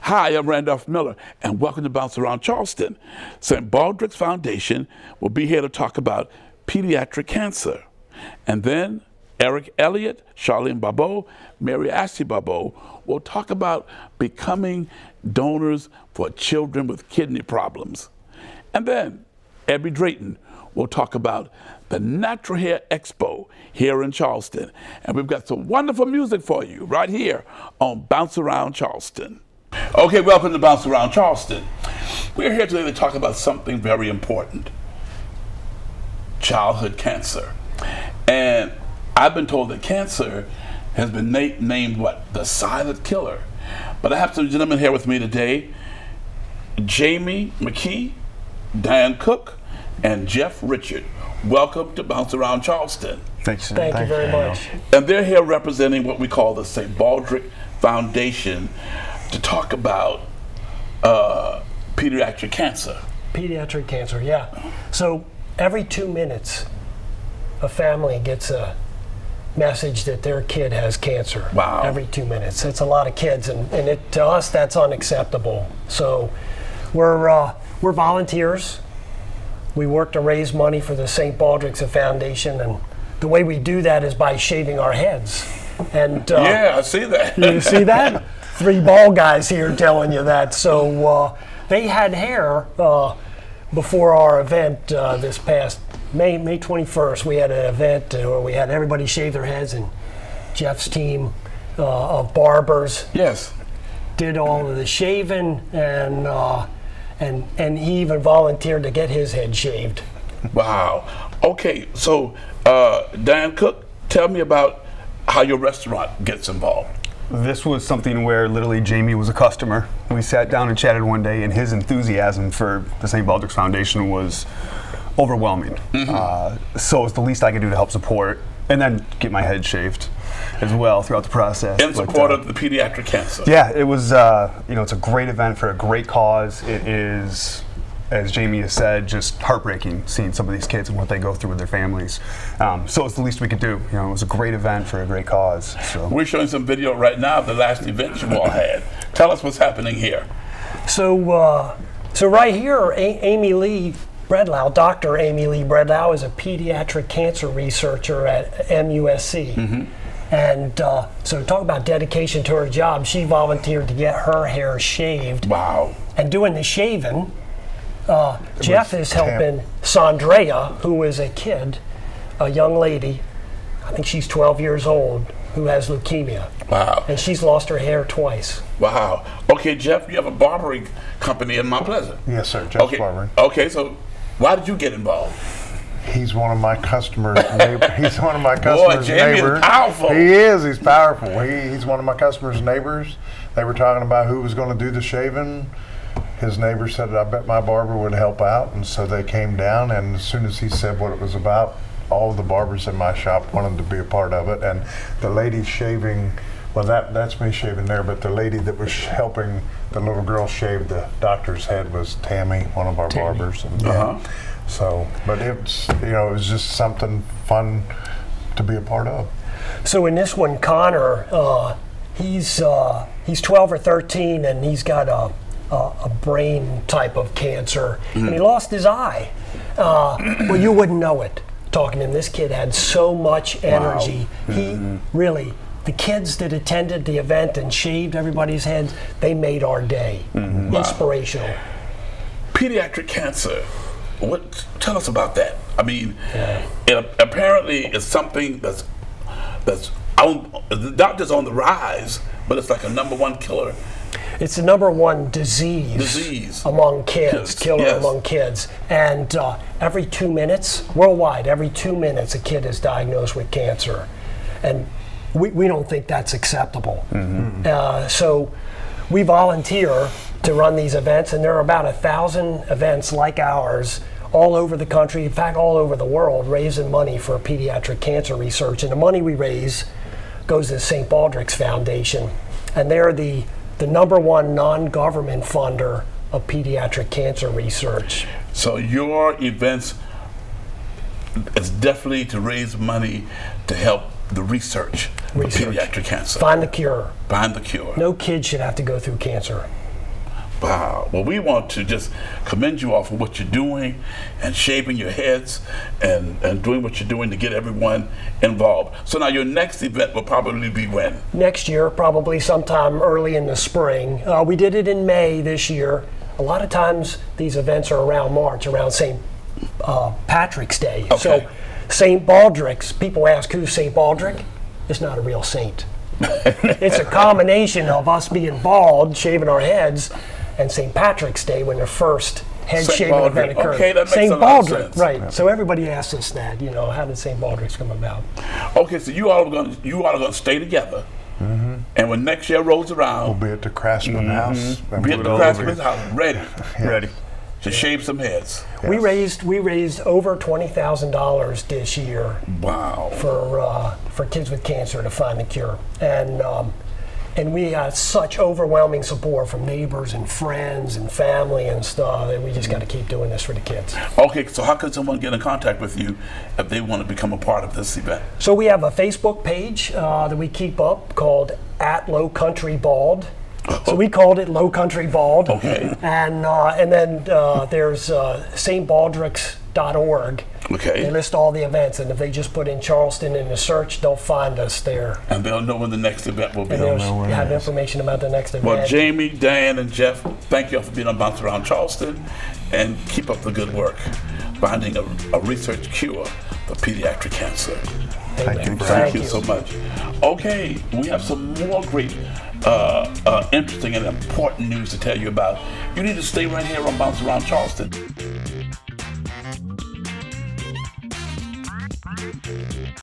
Hi, I'm Randolph Miller, and welcome to Bounce Around Charleston. St. Baldrick'S Foundation will be here to talk about pediatric cancer. And then Eric Elliott, Charlene Barbeau, Mary Ashley Barbeau will talk about becoming donors for children with kidney problems. And then Abby Drayton will talk about the Natural Hair Expo here in Charleston. And we've got some wonderful music for you right here on Bounce Around Charleston. Okay, welcome to Bounce Around Charleston. We're here today to talk about something very important: childhood cancer. And I've been told that cancer has been named what? The silent killer. But I have some gentlemen here with me today: Jamie McKee, Dan Cook, and Jeff Richard. Welcome to Bounce Around Charleston. Thanks. Thank you very much. And they're here representing what we call the St. Baldrick's Foundation to talk about pediatric cancer. Pediatric cancer, yeah. So every 2 minutes, a family gets a message that their kid has cancer. Wow. Every 2 minutes. That's a lot of kids, and to us, that's unacceptable. So we're volunteers. We work to raise money for the St. Baldrick's Foundation, and the way we do that is by shaving our heads. And yeah, I see that. You see that? 3 bald guys here telling you that. So they had hair before our event this past May 21st. We had an event where we had everybody shave their heads, and Jeff's team of barbers did all of the shaving, and he even volunteered to get his head shaved. Wow. Okay, so Dan Cook, tell me about how your restaurant gets involved. This was something where literally Jamie was a customer. We sat down and chatted one day, and his enthusiasm for the St. Baldrick's Foundation was overwhelming. So it's the least I could do to help support, and then get my head shaved as well throughout the process. In support of the pediatric cancer. Yeah, it was, it's a great event for a great cause. It is, as Jamie has said, just heartbreaking seeing some of these kids and what they go through with their families. So it's the least we could do. It was a great event for a great cause. So we're showing some video right now of the last event you all had. Tell us what's happening here. So right here, Amy Lee Bredlau, Dr. Amy Lee Bredlau, is a pediatric cancer researcher at MUSC. And so talk about dedication to her job. She volunteered to get her hair shaved. Wow. And doing the shaving, Jeff is helping Sondrea, who is a kid, a young lady, I think she's 12 years old, who has leukemia. Wow. And she's lost her hair twice. Wow. Okay, Jeff, you have a barbering company in Mount Pleasant. Yes, sir. Jeff's Barbering. Okay, so why did you get involved? He's one of my customers. He's one of my Boy, customers' Jamie neighbors. is powerful. He is. He's powerful. He's one of my customers' neighbors. They were talking about who was going to do the shaving. His neighbor said, "I bet my barber would help out," and so they came down. And as soon as he said what it was about, all of the barbers in my shop wanted to be a part of it. And the lady shaving, well, that's me shaving there, but the lady that was helping the little girl shave the doctor's head was Tammy, one of our barbers. And, so, but it's, it was just something fun to be a part of. So in this one, Connor, he's 12 or 13, and he's got a brain type of cancer, and he lost his eye. Well, you wouldn't know it. Talking to him, this kid had so much energy. Wow. He really, the kids that attended the event and shaved everybody's heads, they made our day. Inspirational. Pediatric cancer. Tell us about that. I mean, it apparently is something that's not just on the rise, but it's like a #1 killer. It's the #1 disease among kids, killer among kids. And every 2 minutes, worldwide, every 2 minutes, a kid is diagnosed with cancer. And we don't think that's acceptable. So we volunteer to run these events, and there are about 1,000 events like ours all over the country, in fact all over the world, raising money for pediatric cancer research. And the money we raise goes to the St. Baldrick's Foundation, and they're the #1 non-government funder of pediatric cancer research. So your events is definitely to raise money to help the research of pediatric cancer. Find the cure. Find the cure. No kid should have to go through cancer. Wow. Well, we want to just commend you all for what you're doing and shaving your heads and doing what you're doing to get everyone involved. So now your next event will probably be when? Next year, probably sometime early in the spring. We did it in May this year. A lot of times these events are around March, around St. Patrick's Day. Okay. So St. Baldrick's, people ask who's St. Baldrick? It's not a real saint. It's a combination of us being bald, shaving our heads, and St. Patrick's Day when the first head shaving event occurred. Okay, that makes St. a lot of Baldrick, sense. right? Yeah. So everybody asks us that, you know, how did St. Baldrick's come about? Okay, so you all are going to stay together, and when next year rolls around, We'll be at the Craftsman House. be at the Craftsman's house, ready Ready. to shave some heads. Yes. We raised over $20,000 this year. Wow. For kids with cancer to find the cure, and we had such overwhelming support from neighbors and friends and family and stuff that we just got to keep doing this for the kids. Okay, so how can someone get in contact with you if they want to become a part of this event? So we have a Facebook page that we keep up called @LowCountryBald. So we called it Low Country Bald. Okay. And then there's stbaldricks.org. Okay. They list all the events, and if they just put in Charleston in the search, they'll find us there. And they'll know when the next event will be. And they'll have information about the next event. Well, Jamie, Dan, and Jeff, thank you all for being on Bounce Around Charleston, and keep up the good work, finding a research cure for pediatric cancer. Thank you so much. Okay, we have some more great, interesting and important news to tell you about. You need to stay right here on Bounce Around Charleston.